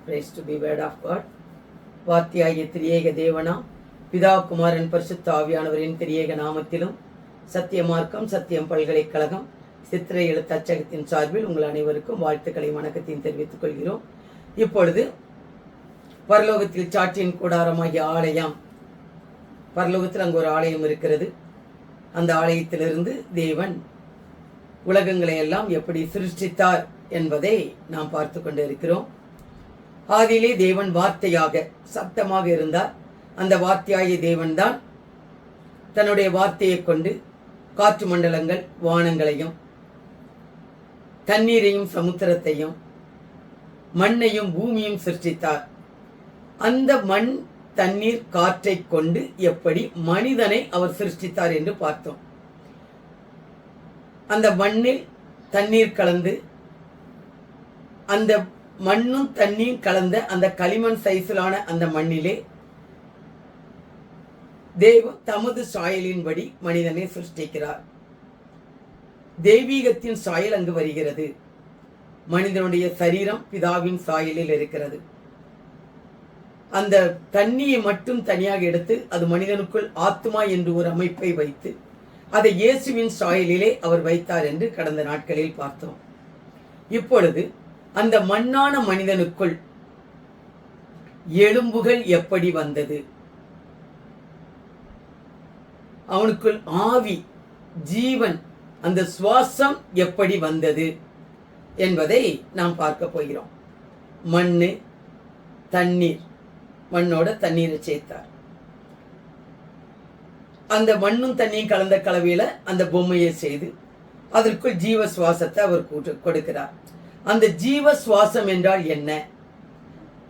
Praise to be word of God. வார்த்தையாகிய திரியேக தேவனாம் பிதா குமாரன் பரிசுத்த ஆவியானவரின் திரியேக நாமத்திலும் சத்தியமார்க்கம் சத்தியம் பல்கலைக்கழகம் சித்திரை எழுத்து அச்சகத்தின் சார்பில் உங்கள் அனைவருக்கும் வாழ்த்துக்களை வணக்கத்தையும் தெரிவித்துக் கொள்கிறோம். இப்பொழுது பரலோகத்தில் சாட்சியின் கூடாரமாகிய ஆலயம், பரலோகத்தில் அங்கு ஒரு ஆலயம் இருக்கிறது. அந்த ஆலயத்திலிருந்து தேவன் உலகங்களை எல்லாம் எப்படி சிருஷ்டித்தார் என்பதை நாம் பார்த்து கொண்டு இருக்கிறோம். ஆதியிலே தேவன் வார்த்தையாக சத்தமாக இருந்தார். அந்த வார்த்தையாகிய தேவன் தான் தன்னுடைய வார்த்தையை கொண்டு காற்று மண்டலங்கள், வானங்களையும், தண்ணீரையும், சமுத்திரத்தையும், மண்ணையும், பூமியும் சிருஷ்டித்தார். அந்த மண், தண்ணீர், காற்றை கொண்டு எப்படி மனிதனை அவர் சிருஷ்டித்தார் என்று பார்த்தோம். அந்த மண்ணில் தண்ணீர் கலந்து, அந்த மண்ணும் தண்ணீர் கலந்த அந்த களிமண் சைஸிலான அந்த மண்ணிலே தேவன் தமது சாயலின்படி மனிதனை சிருஷ்டிக்கிறார். தெய்வீகத்தின் சாயல் அங்கு வருகிறது. மனிதனுடைய சரீரம் பிதாவின் சாயலில் இருக்கிறது. அந்த தண்ணியை மட்டும் தனியாக எடுத்து அது மனிதனுக்குள் ஆத்மா என்று ஒரு அமைப்பை வைத்து அதை இயேசுவின் சாயலிலே அவர் வைத்தார் என்று கடந்த நாட்களில் பார்த்தோம். இப்பொழுது அந்த மண்ணான மனிதனுக்குள் எலும்புகள் எப்படி வந்தது, அவனுக்குள் ஆவி, ஜீவன், அந்த சுவாசம் எப்படி வந்தது என்பதை நாம் பார்க்க போகிறோம். மண்ணு, தண்ணீர், மண்ணோட தண்ணீரை சேர்த்தார். அந்த மண்ணும் தண்ணியும் கலந்த கலவையில அந்த பொம்மையை செய்து அதற்குள் ஜீவ சுவாசத்தை அவர் கொடுக்கிறார். அந்த ஜீவ சுவாசம் என்றால் என்ன?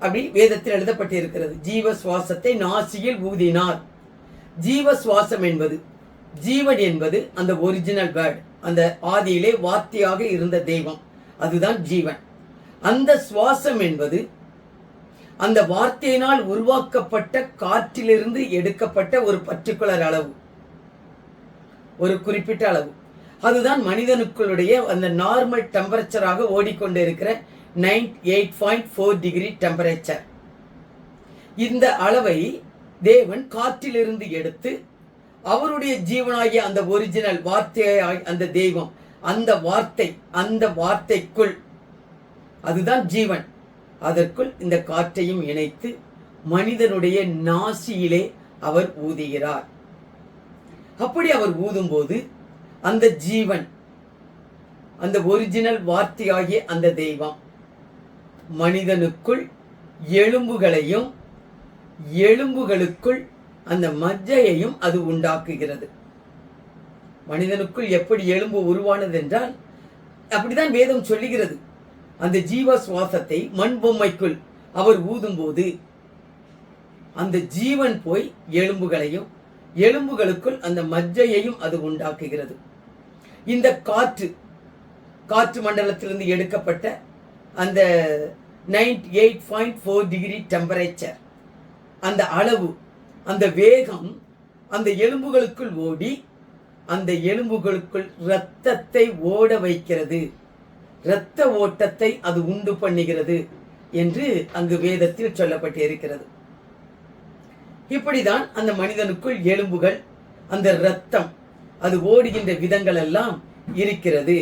அப்படி வேதத்தில் எழுதப்பட்டிருக்கிறது. ஜீவ சுவாசத்தை நாசியில் ஊதினார். ஜீவ சுவாசம் என்பது, ஜீவன் என்பது அந்த ஒரிஜினல் வேர்ட், அந்த ஆதியிலே வார்த்தையாக இருந்த தெய்வம், அதுதான் ஜீவன். அந்த சுவாசம் என்பது அந்த வார்த்தையினால் உருவாக்கப்பட்ட காற்றிலிருந்து எடுக்கப்பட்ட ஒரு பர்டிகுலர் அளவு, ஒரு குறிப்பிட்ட அளவு. அதுதான் மனிதனுக்குள்ளுடைய அந்த நார்மல் டெம்பரேச்சராக ஓடிக்கொண்டு இருக்கிற 98.4 டிகிரி டெம்பரேச்சர். இந்த அளவை தேவன் காற்றிலிருந்து எடுத்து அவருடைய ஜீவனாகிய அந்த ஒரிஜினல் வார்த்தையாய் அந்த தெய்வம், அந்த வார்த்தை, அந்த வார்த்தைக்குள், அதுதான் ஜீவன், அதற்குள் இந்த காற்றையும் இணைத்து மனிதனுடைய நாசியிலே அவர் ஊதுகிறார். அப்படி அவர் ஊதும்போது அந்த ஜீவன், அந்த ஒரிஜினல் வார்த்தையாகிய அந்த தெய்வம் மனிதனுக்குள் எலும்புகளையும், எலும்புகளுக்குள் அந்த மஜ்ஜையையும் அது உண்டாக்குகிறது. மனிதனுக்குள் எப்படி எலும்பு உருவானது என்றால் அப்படிதான் வேதம் சொல்லுகிறது. அந்த ஜீவ சுவாசத்தை மண் பொம்மைக்குள் அவர் ஊதும்போது அந்த ஜீவன் போய் எலும்புகளையும், எலும்புகளுக்குள் அந்த மஜ்ஜையையும் அது உண்டாக்குகிறது. இந்த காற்று மண்டலத்திலிருந்து எடுக்கப்பட்ட அந்த 98.4 டிகிரி டெம்பரேச்சர், அந்த அளவு, அந்த வேகம் அந்த எலும்புகளுக்குள் ஓடி அந்த எலும்புகளுக்குள் இரத்தத்தை ஓட வைக்கிறது, இரத்த ஓட்டத்தை அது உண்டு பண்ணுகிறது என்று அங்கு வேதத்தில் சொல்லப்பட்டு இருக்கிறது. இப்படிதான் அந்த மனிதனுக்குள் எலும்புகள், அந்த இரத்தம், அது ஓடுகின்ற விதங்கள் எல்லாம் இருக்கிறது.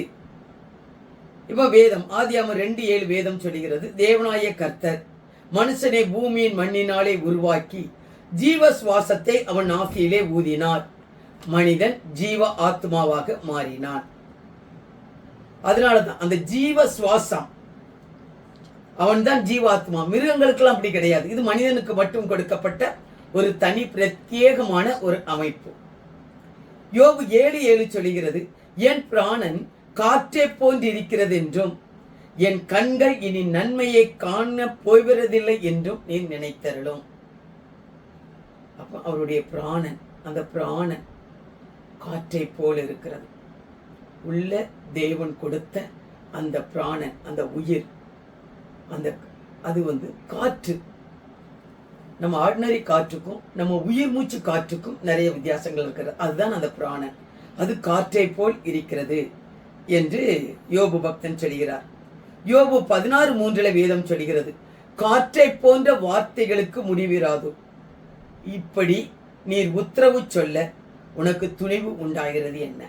இப்ப வேதம் ஆதியாகமம் 2:7 வேதம் சொல்லுகிறது, தேவனாய கர்த்தர் மனுஷனை பூமியின் மண்ணினாலே உருவாக்கி ஜீவ சுவாசத்தை அவன் நாசியிலே ஊதினார், மனிதன் ஜீவ ஆத்மாவாக மாறினான். அதனாலதான் அந்த ஜீவ சுவாசம், அவன் தான் ஜீவாத்மா. மிருகங்களுக்கெல்லாம் அப்படி கிடையாது. இது மனிதனுக்கு மட்டும் கொடுக்கப்பட்ட ஒரு தனி பிரத்யேகமான ஒரு அமைப்பு. யோபு 7:7 சொல்லுகிறது, என் பிராணன் காற்றை போன்று இருக்கிறது என்றும் என் கண்கள் இனி நன்மையை காண போய்விறதில்லை என்றும் நீ நினைத்தருளும். அப்ப அவருடைய பிராணன், அந்த பிராணன் காற்றை போல் இருக்கிறது. உள்ள தேவன் கொடுத்த அந்த பிராணன், அந்த உயிர், அந்த அது காற்று. நம்ம ஆர்டினரி காற்றுக்கும் நம்ம உயிர் மூச்சு காற்றுக்கும் நிறைய வித்தியாசங்கள் இருக்கிறது. அதுதான் அந்த பிராணன், அது காற்றை போல் இருக்கிறது என்று யோபு பக்தன் சொல்கிறார். யோபு 16:3 வேதம் சொல்கிறது, காற்றை போன்ற வார்த்தைகளுக்கு முடிவிராது. இப்படி நீர் உத்தரவு சொல்ல உனக்கு துணிவு உண்டாகிறது என்ன?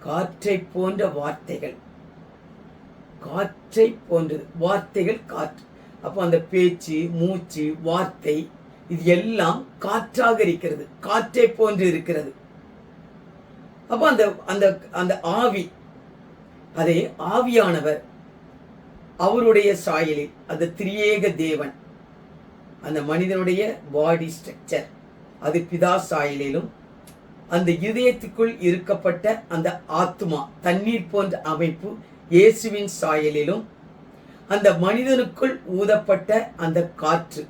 காற்றை போன்ற வார்த்தைகள், காற்றை போன்றது வார்த்தைகள், காற்று. அப்போ அந்த பேச்சு, மூச்சு, வார்த்தை இது எல்லாம் காற்றாக இருக்கிறது, காற்றை போன்று இருக்கிறது. அப்போ அந்த அந்த அந்த ஆவி, அதே ஆவியானவர் அவருடைய சாயலில், அந்த திரியேக தேவன், அந்த மனிதனுடைய பாடி ஸ்ட்ரக்சர் அது பிதா சாயலிலும், அந்த இதயத்துக்குள் இருக்கப்பட்ட அந்த ஆத்மா தண்ணீர் போன்ற அமைப்பு இயேசுவின் சாயலிலும், அந்த மனிதனுக்குள் ஊதப்பட்ட அந்த காற்று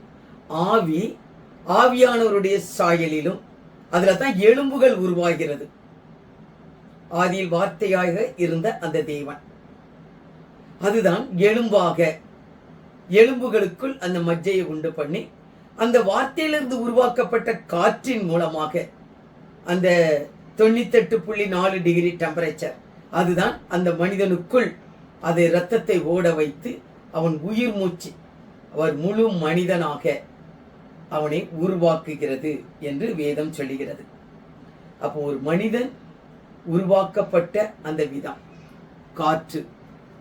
ஆவி ஆவியானவருடைய சாயலிலும், அதுல தான் எலும்புகள் உருவாகிறது. ஆதியில் வார்த்தையாக இருந்த அந்த தேவன் அதுதான் எலும்பாக, எலும்புகளுக்குள் அந்த மஜ்ஜையை உண்டு பண்ணி அந்த வார்த்தையிலிருந்து உருவாக்கப்பட்ட காற்றின் மூலமாக அந்த 98.4 டிகிரி டெம்பரேச்சர் அதுதான் அந்த மனிதனுக்குள் அதை இரத்தத்தை ஓட வைத்து அவன் உயிர் மூச்சு, அவர் முழு மனிதனாக அவனை உருவாக்குகிறது என்று வேதம் சொல்லுகிறது. அப்போ ஒரு மனிதன் உருவாக்கப்பட்ட அந்த விதம், காற்று,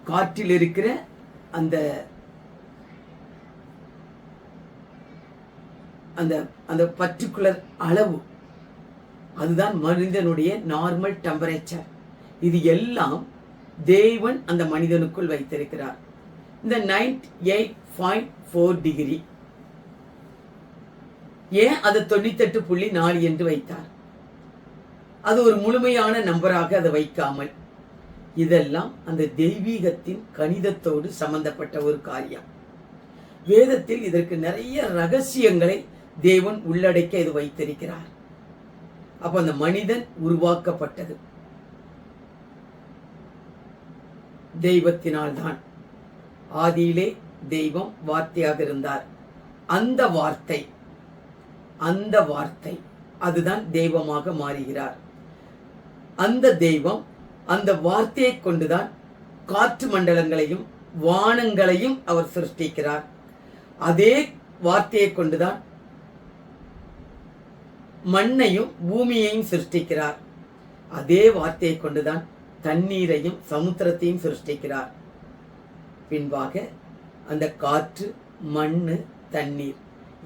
காற்றில் இருக்கிற அந்த அந்த அந்த பர்டிகுலர் அளவு அதுதான் மனிதனுடைய நார்மல் டெம்பரேச்சர். இது எல்லாம் தேவன் அந்த மனிதனுக்குள் வைத்திருக்கிறார். இந்த 98.4 டிகிரி ஏன் அது 98.4 என்று வைத்தார்? அது ஒரு முழுமையான நம்பராக அதை வைக்காமல், இதெல்லாம் அந்த தெய்வீகத்தின் கணிதத்தோடு சம்பந்தப்பட்ட ஒரு காரியம். வேதத்தில் இதற்கு நிறைய ரகசியங்களை தேவன் உள்ளடக்க இது வைத்திருக்கிறார். அப்ப அந்த மனிதன் உருவாக்கப்பட்டது தெய்வத்தினால் தான். ஆதியிலே தெய்வம் வார்த்தையாக இருந்தார். அந்த வார்த்தை அதுதான் தெய்வமாக மாறுகிறார். அந்த தெய்வம் அந்த வார்த்தையை கொண்டுதான் காற்று மண்டலங்களையும் வானங்களையும் அவர் சிருஷ்டிக்கிறார். அதே வார்த்தையை கொண்டுதான் மண்ணையும் பூமியையும் சிருஷ்டிக்கிறார். அதே வார்த்தையை கொண்டுதான் தண்ணீரையும் சமுத்திரத்தையும் சிருஷ்டிக்கிறார். பின்பாக அந்த காற்று, மண்ணு, தண்ணீர்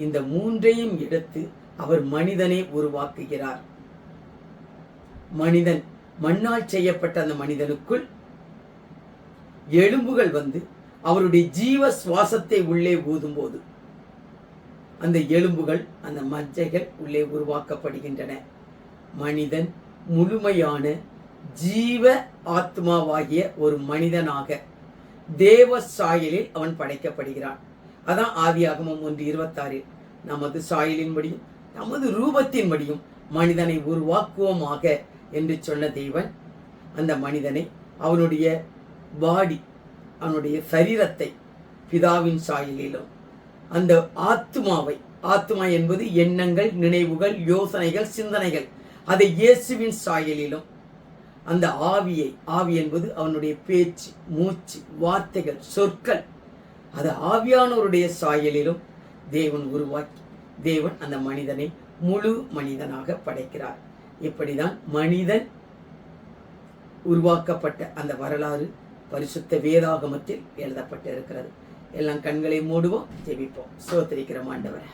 இந்த மூன்றையும் எடுத்து அவர் மனிதனை உருவாக்குகிறார். மனிதன் மண்ணால் செய்யப்பட்ட அந்த மனிதனுக்குள் எலும்புகள் வந்து அவருடைய ஜீவ சுவாசத்தை உள்ளே ஊதும் போது அந்த எலும்புகள், அந்த மஜ்ஜைகள் உள்ளே உருவாக்கப்படுகின்றன. மனிதன் முழுமையான ஜீவ ஆத்மாவாகிய ஒரு மனிதனாக தேவ சாயலில் அவன் படைக்கப்படுகிறான். அதான் ஆதியாகமம் 1:26 நமது சாயலின்படியும் நமது ரூபத்தின்படியும் மனிதனை உருவாக்குவோமாக என்று சொன்ன தேவன் அந்த மனிதனை, அவனுடைய பாடி, அவனுடைய சரீரத்தை பிதாவின் சாயலிலும், அந்த ஆத்மாவை, ஆத்மா என்பது எண்ணங்கள், நினைவுகள், யோசனைகள், சிந்தனைகள், அதை இயேசுவின் சாயலிலும், அந்த ஆவியை, ஆவி என்பது அவனுடைய பேச்சு, மூச்சு, வார்த்தைகள், சொற்கள், அது ஆவியானவருடைய சாயலிலும் தேவன் உருவாக்கி தேவன் அந்த மனிதனை முழு மனிதனாக படைக்கிறார். இப்படிதான் மனிதன் உருவாக்கப்பட்ட அந்த வரலாறு பரிசுத்த வேதாகமத்தில் எழுதப்பட்டிருக்கிறது. எல்லாம் கண்களை மூடுவோம், ஜெபிப்போம். ஸ்தோத்திரிக்கிறோம் ஆண்டவரே.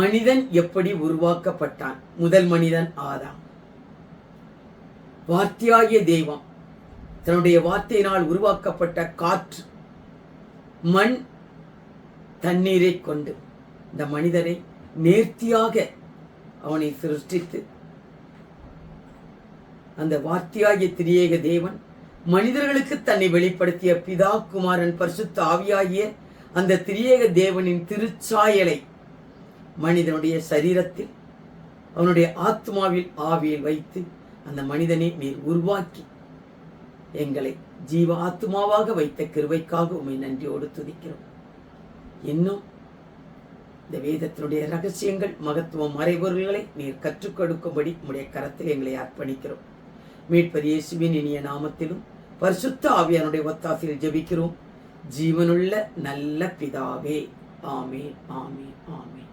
மனிதன் எப்படி உருவாக்கப்பட்டான்? முதல் மனிதன் ஆதாம். வார்த்தையாகிய தெய்வம் தன்னுடைய வார்த்தையினால் உருவாக்கப்பட்ட காற்று, மண், தண்ணீரை கொண்டு இந்த மனிதனை நேர்த்தியாக அவனை சிருஷ்டித்து, அந்த வார்த்தையாகிய திரியேக தேவன் மனிதர்களுக்கு தன்னை வெளிப்படுத்திய பிதா, குமாரன், பரிசுத்த ஆவியாகிய அந்த திரியேக தேவனின் திருச்சாயலை மனிதனுடைய சரீரத்தில், அவனுடைய ஆத்மாவில், ஆவியில் வைத்து அந்த மனிதனை நீர் உருவாக்கி எங்களை ஜீவ ஆத்மாவாக வைத்த கிருபைக்காக உம்மை நன்றியோடு துதிக்கிறோம். இன்னும் இந்த வேதத்தினுடைய ரகசியங்கள், மகத்துவ மறைபொருள்களை நீர் கற்றுக் கொடுக்கும்படி உம்முடைய கரத்தில் எங்களை அர்ப்பணிக்கிறோம். மீட்பர் இயேசுவின் இனிய நாமத்திலும் பரிசுத்த ஆவியானுடைய ஒத்தாசையில் ஜெபிக்கிறோம் ஜீவனுள்ள நல்ல பிதாவே. ஆமென், ஆமென், ஆமென்.